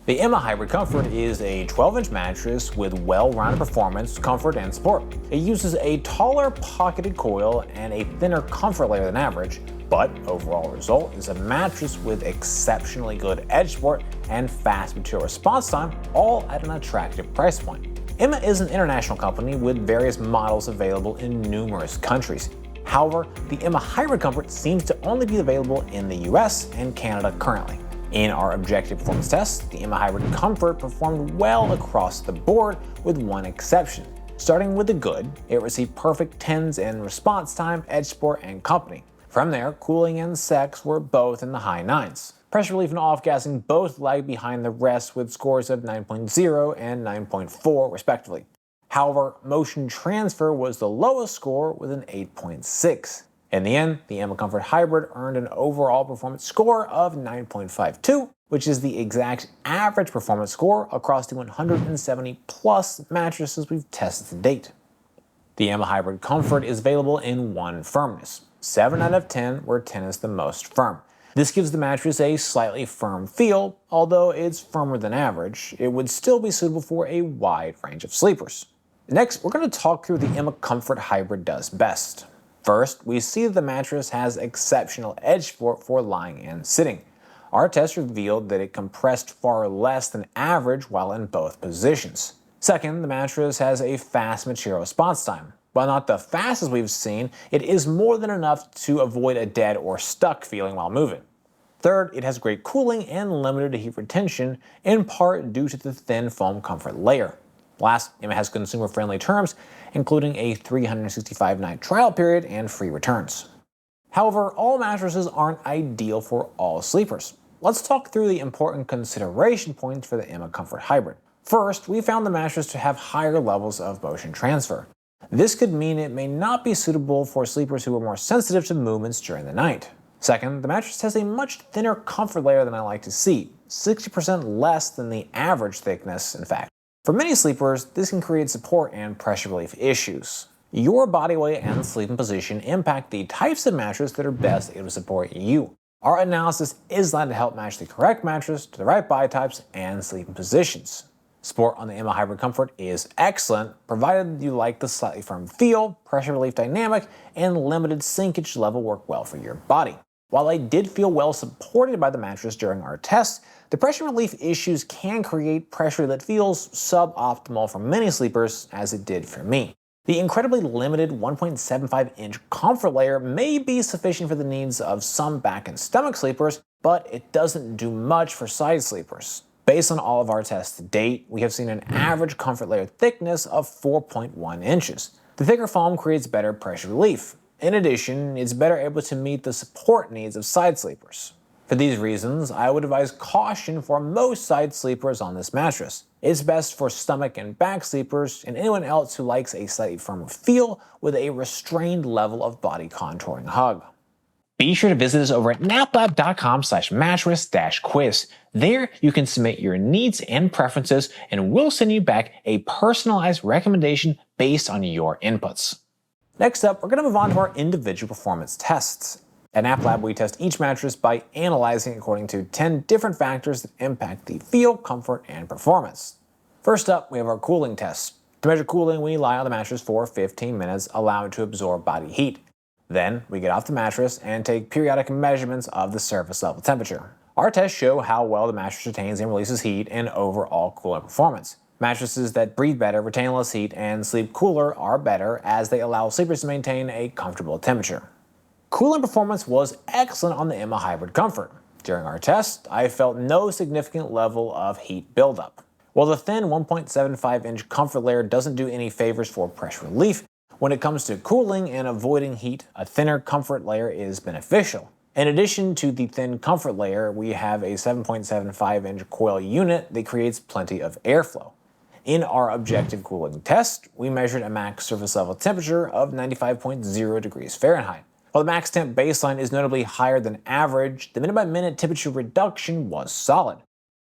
The Emma Hybrid Comfort is a 12-inch mattress with well-rounded performance, comfort, and support. It uses a taller pocketed coil and a thinner comfort layer than average, but overall result is a mattress with exceptionally good edge support and fast material response time, all at an attractive price point. Emma is an international company with various models available in numerous countries. However, the Emma Hybrid Comfort seems to only be available in the US and Canada currently. In our objective performance test, the Emma Hybrid Comfort performed well across the board with one exception. Starting with the good, it received perfect 10s in response time, edge support, and company. From there, cooling and sex were both in the high 9s. Pressure relief and off-gassing both lagged behind the rest with scores of 9.0 and 9.4 respectively. However, motion transfer was the lowest score with an 8.6. In the end, the Emma Comfort Hybrid earned an overall performance score of 9.52, which is the exact average performance score across the 170 plus mattresses we've tested to date. The Emma Hybrid Comfort is available in one firmness, 7 out of 10, where 10 is the most firm. This gives the mattress a slightly firm feel, although it's firmer than average. It would still be suitable for a wide range of sleepers. Next, we're going to talk through the Emma Comfort Hybrid does best. First, we see that the mattress has exceptional edge support for lying and sitting. Our test revealed that it compressed far less than average while in both positions. Second, the mattress has a fast material response time. While not the fastest we've seen, it is more than enough to avoid a dead or stuck feeling while moving. Third, it has great cooling and limited heat retention, in part due to the thin foam comfort layer. Last, Emma has consumer-friendly terms, including a 365-night trial period and free returns. However, all mattresses aren't ideal for all sleepers. Let's talk through the important consideration points for the Emma Comfort Hybrid. First, we found the mattress to have higher levels of motion transfer. This could mean it may not be suitable for sleepers who are more sensitive to movements during the night. Second, the mattress has a much thinner comfort layer than I like to see, 60% less than the average thickness, in fact. For many sleepers, this can create support and pressure relief issues. Your body weight and sleeping position impact the types of mattress that are best able to support you. Our analysis is designed to help match the correct mattress to the right body types and sleeping positions. Support on the Emma Hybrid Comfort is excellent, provided you like the slightly firm feel, pressure relief dynamic, and limited sinkage level work well for your body. While I did feel well supported by the mattress during our test, the pressure relief issues can create pressure that feels suboptimal for many sleepers, as it did for me. The incredibly limited 1.75-inch comfort layer may be sufficient for the needs of some back and stomach sleepers, but it doesn't do much for side sleepers. Based on all of our tests to date, we have seen an average comfort layer thickness of 4.1 inches. The thicker foam creates better pressure relief. In addition, it's better able to meet the support needs of side sleepers. For these reasons, I would advise caution for most side sleepers on this mattress. It's best for stomach and back sleepers and anyone else who likes a slightly firmer feel with a restrained level of body contouring hug. Be sure to visit us over at naplab.com/mattress-quiz. There, you can submit your needs and preferences, and we'll send you back a personalized recommendation based on your inputs. Next up, we're going to move on to our individual performance tests. At NapLab, we test each mattress by analyzing according to 10 different factors that impact the feel, comfort, and performance. First up, we have our cooling test. To measure cooling, we lie on the mattress for 15 minutes, allowing it to absorb body heat. Then, we get off the mattress and take periodic measurements of the surface level temperature. Our tests show how well the mattress retains and releases heat and overall cooling performance. Mattresses that breathe better, retain less heat, and sleep cooler are better as they allow sleepers to maintain a comfortable temperature. Cooling performance was excellent on the Emma Hybrid Comfort. During our test, I felt no significant level of heat buildup. While the thin 1.75-inch comfort layer doesn't do any favors for pressure relief, when it comes to cooling and avoiding heat, a thinner comfort layer is beneficial. In addition to the thin comfort layer, we have a 7.75-inch coil unit that creates plenty of airflow. In our objective cooling test, we measured a max surface level temperature of 95.0 degrees Fahrenheit. While the max temp baseline is notably higher than average, the minute-by-minute temperature reduction was solid.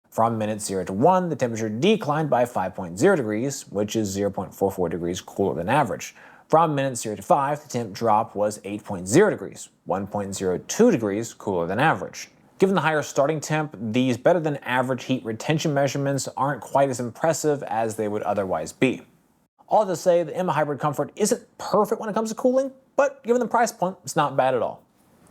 From minute 0 to 1, the temperature declined by 5.0 degrees, which is 0.44 degrees cooler than average. From minute 0 to 5, the temp drop was 8.0 degrees, 1.02 degrees cooler than average. Given the higher starting temp, these better than average heat retention measurements aren't quite as impressive as they would otherwise be. All to say, the Emma Hybrid Comfort isn't perfect when it comes to cooling, but given the price point, it's not bad at all.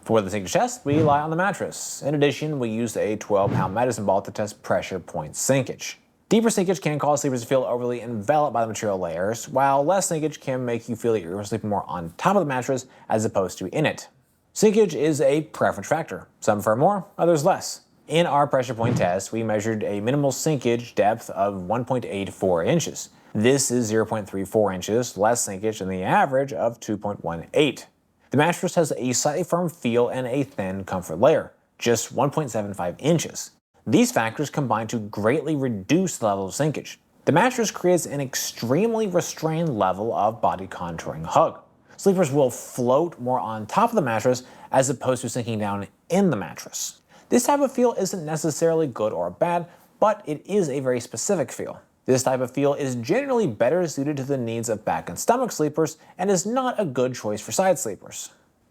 For the Sinkage Test, we rely on the mattress. In addition, we used a 12-pound medicine ball to test pressure point sinkage. Deeper sinkage can cause sleepers to feel overly enveloped by the material layers, while less sinkage can make you feel that you're sleeping more on top of the mattress as opposed to in it. Sinkage is a preference factor. Some prefer more, others less. In our pressure point test, we measured a minimal sinkage depth of 1.84 inches. This is 0.34 inches less sinkage than the average of 2.18. The mattress has a slightly firm feel and a thin comfort layer, just 1.75 inches. These factors combine to greatly reduce the level of sinkage. The mattress creates an extremely restrained level of body contouring hug. Sleepers will float more on top of the mattress as opposed to sinking down in the mattress. This type of feel isn't necessarily good or bad, but it is a very specific feel. This type of feel is generally better suited to the needs of back and stomach sleepers and is not a good choice for side sleepers.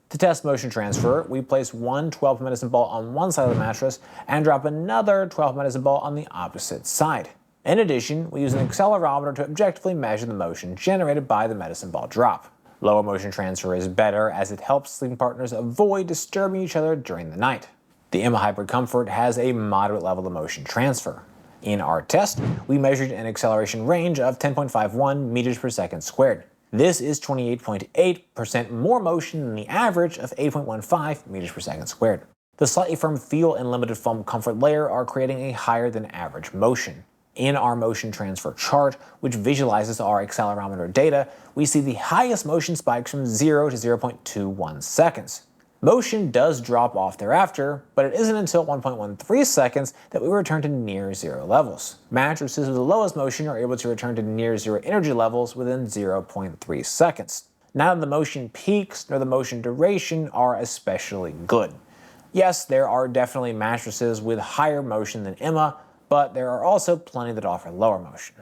To test motion transfer, we place one 12 medicine ball on one side of the mattress and drop another 12 medicine ball on the opposite side. In addition, we use an accelerometer to objectively measure the motion generated by the medicine ball drop. Lower motion transfer is better as it helps sleeping partners avoid disturbing each other during the night. The Emma Hybrid Comfort has a moderate level of motion transfer. In our test, we measured an acceleration range of 10.51 meters per second squared. This is 28.8% more motion than the average of 8.15 meters per second squared. The slightly firm feel and limited foam comfort layer are creating a higher than average motion. In our motion transfer chart, which visualizes our accelerometer data, we see the highest motion spikes from 0 to 0.21 seconds. Motion does drop off thereafter, but it isn't until 1.13 seconds that we return to near zero levels. Mattresses with the lowest motion are able to return to near zero energy levels within 0.3 seconds. Neither the motion peaks nor the motion duration are especially good. Yes, there are definitely mattresses with higher motion than Emma, but there are also plenty that offer lower motion.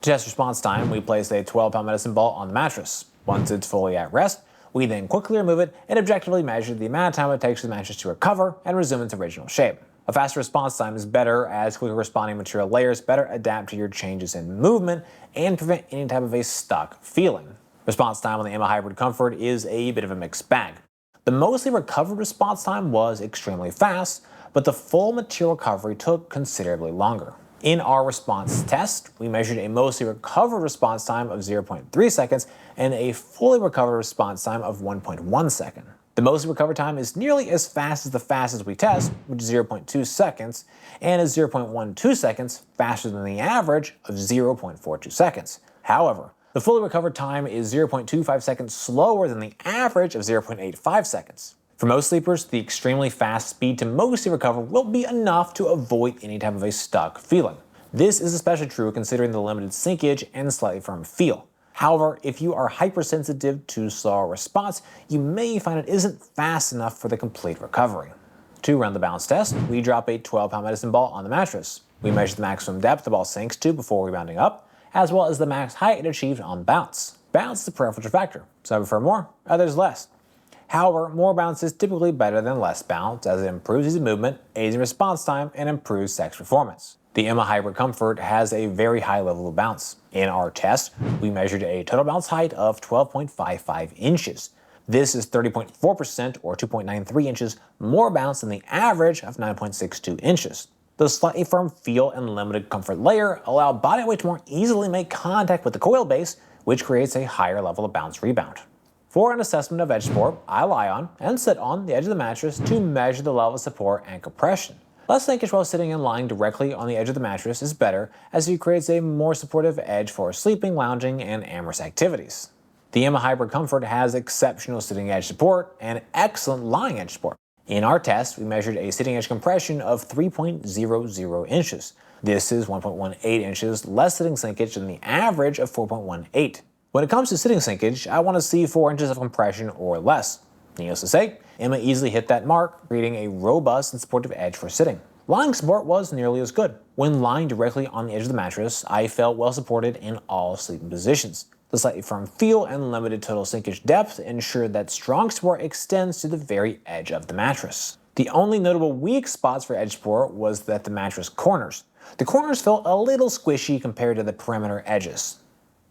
To test response time, we place a 12-pound medicine ball on the mattress. Once it's fully at rest, we then quickly remove it and objectively measure the amount of time it takes for the mattress to recover and resume its original shape. A faster response time is better as quickly responding material layers better adapt to your changes in movement and prevent any type of a stuck feeling. Response time on the Emma Hybrid Comfort is a bit of a mixed bag. The mostly recovered response time was extremely fast, but the full material recovery took considerably longer. In our response test, we measured a mostly recovered response time of 0.3 seconds and a fully recovered response time of 1.1 second. The mostly recovered time is nearly as fast as the fastest we test, which is 0.2 seconds, and is 0.12 seconds faster than the average of 0.42 seconds. However, the fully recovered time is 0.25 seconds slower than the average of 0.85 seconds. For most sleepers, the extremely fast speed to mostly recover will be enough to avoid any type of a stuck feeling. This is especially true considering the limited sinkage and slightly firm feel. However, if you are hypersensitive to slower response, you may find it isn't fast enough for the complete recovery. To run the bounce test, we drop a 12-pound medicine ball on the mattress. We measure the maximum depth the ball sinks to before rebounding up, as well as the max height it achieved on bounce. Bounce is a preferential factor. Some prefer more, others less. However, more bounce is typically better than less bounce as it improves easy movement, aids in response time, and improves sex performance. The Emma Hybrid Comfort has a very high level of bounce. In our test, we measured a total bounce height of 12.55 inches. This is 30.4% or 2.93 inches more bounce than the average of 9.62 inches. The slightly firm feel and limited comfort layer allow body weight to more easily make contact with the coil base, which creates a higher level of bounce rebound. For an assessment of edge support, I lie on and sit on the edge of the mattress to measure the level of support and compression. Less sinkage while sitting and lying directly on the edge of the mattress is better as it creates a more supportive edge for sleeping, lounging, and amorous activities. The Emma Hybrid Comfort has exceptional sitting edge support and excellent lying edge support. In our test, we measured a sitting edge compression of 3.00 inches. This is 1.18 inches less sitting sinkage than the average of 4.18. When it comes to sitting sinkage, I want to see 4 inches of compression or less. Needless to say, Emma easily hit that mark, creating a robust and supportive edge for sitting. Lying support was nearly as good. When lying directly on the edge of the mattress, I felt well supported in all sleeping positions. The slightly firm feel and limited total sinkage depth ensured that strong support extends to the very edge of the mattress. The only notable weak spots for edge support was that the mattress corners. The corners felt a little squishy compared to the perimeter edges.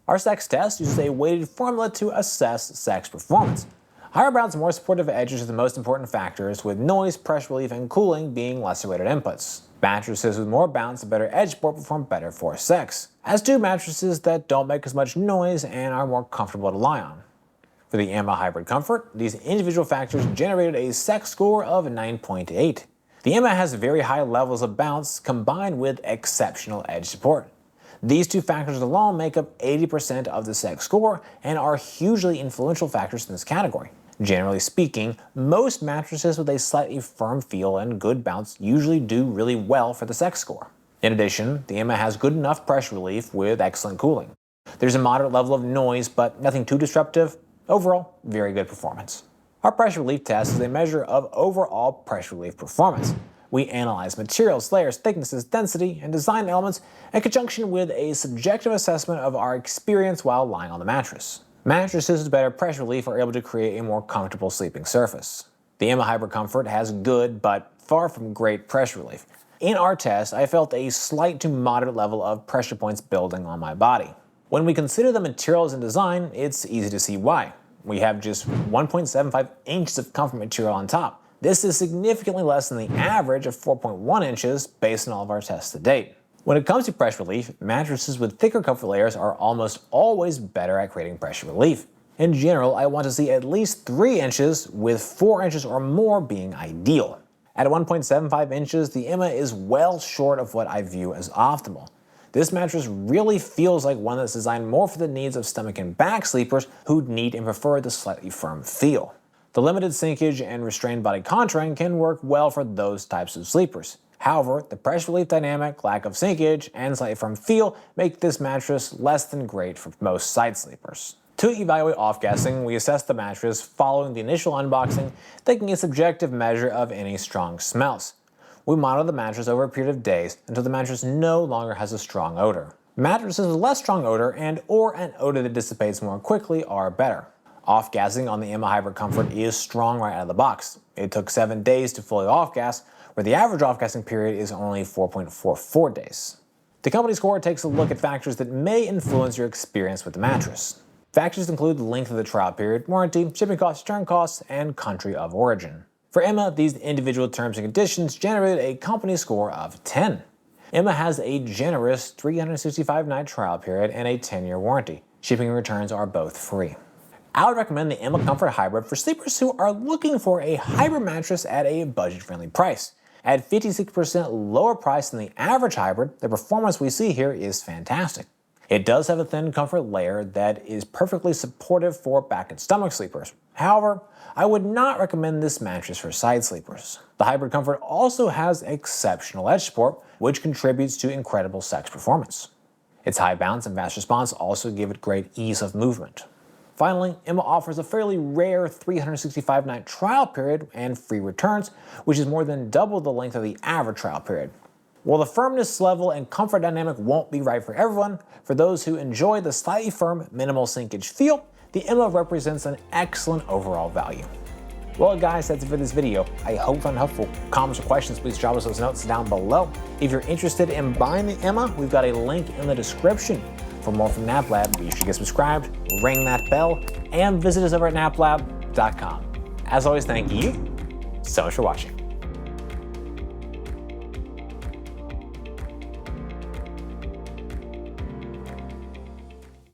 Our sex test uses a weighted formula to assess sex performance. Higher bounce and more supportive edges are the most important factors, with noise, pressure relief, and cooling being lesser weighted inputs. Mattresses with more bounce and better edge support perform better for sex, as do mattresses that don't make as much noise and are more comfortable to lie on. For the Emma Hybrid Comfort, these individual factors generated a sex score of 9.8. The Emma has very high levels of bounce combined with exceptional edge support. These two factors alone make up 80% of the sex score and are hugely influential factors in this category. Generally speaking, most mattresses with a slightly firm feel and good bounce usually do really well for the sex score. In addition, the Emma has good enough pressure relief with excellent cooling. There's a moderate level of noise, but nothing too disruptive. Overall, very good performance. Our pressure relief test is a measure of overall pressure relief performance. We analyze materials, layers, thicknesses, density, and design elements in conjunction with a subjective assessment of our experience while lying on the mattress. Mattresses with better pressure relief are able to create a more comfortable sleeping surface. The Emma Hybrid Comfort has good, but far from great pressure relief. In our test, I felt a slight to moderate level of pressure points building on my body. When we consider the materials and design, it's easy to see why. We have just 1.75 inches of comfort material on top. This is significantly less than the average of 4.1 inches based on all of our tests to date. When it comes to pressure relief, mattresses with thicker comfort layers are almost always better at creating pressure relief. In general, I want to see at least 3 inches, with 4 inches or more being ideal. At 1.75 inches, the Emma is well short of what I view as optimal. This mattress really feels like one that's designed more for the needs of stomach and back sleepers who need and prefer the slightly firm feel. The limited sinkage and restrained body contouring can work well for those types of sleepers. However, the pressure relief dynamic, lack of sinkage, and slightly firm feel make this mattress less than great for most side sleepers. To evaluate off-gassing, we assess the mattress following the initial unboxing, taking a subjective measure of any strong smells. We monitor the mattress over a period of days until the mattress no longer has a strong odor. Mattresses with less strong odor or an odor that dissipates more quickly are better. Off-gassing on the Emma Hybrid Comfort is strong right out of the box. It took 7 days to fully off-gas, where the average off-gassing period is only 4.44 days. The company score takes a look at factors that may influence your experience with the mattress. Factors include the length of the trial period, warranty, shipping costs, return costs, and country of origin. For Emma, these individual terms and conditions generated a company score of 10. Emma has a generous 365-night trial period and a 10-year warranty. Shipping and returns are both free. I would recommend the Emma Comfort Hybrid for sleepers who are looking for a hybrid mattress at a budget-friendly price. At 56% lower price than the average hybrid, the performance we see here is fantastic. It does have a thin comfort layer that is perfectly supportive for back and stomach sleepers. However, I would not recommend this mattress for side sleepers. The Hybrid Comfort also has exceptional edge support, which contributes to incredible sex performance. Its high bounce and fast response also give it great ease of movement. Finally, Emma offers a fairly rare 365-night trial period and free returns, which is more than double the length of the average trial period. While the firmness level and comfort dynamic won't be right for everyone, for those who enjoy the slightly firm, minimal sinkage feel, the Emma represents an excellent overall value. Well guys, that's it for this video. I hope you found it helpful. Comments or questions, please drop us those notes down below. If you're interested in buying the Emma, we've got a link in the description. For more from NapLab, be sure to get subscribed, ring that bell, and visit us over at naplab.com. As always, thank you so much for watching.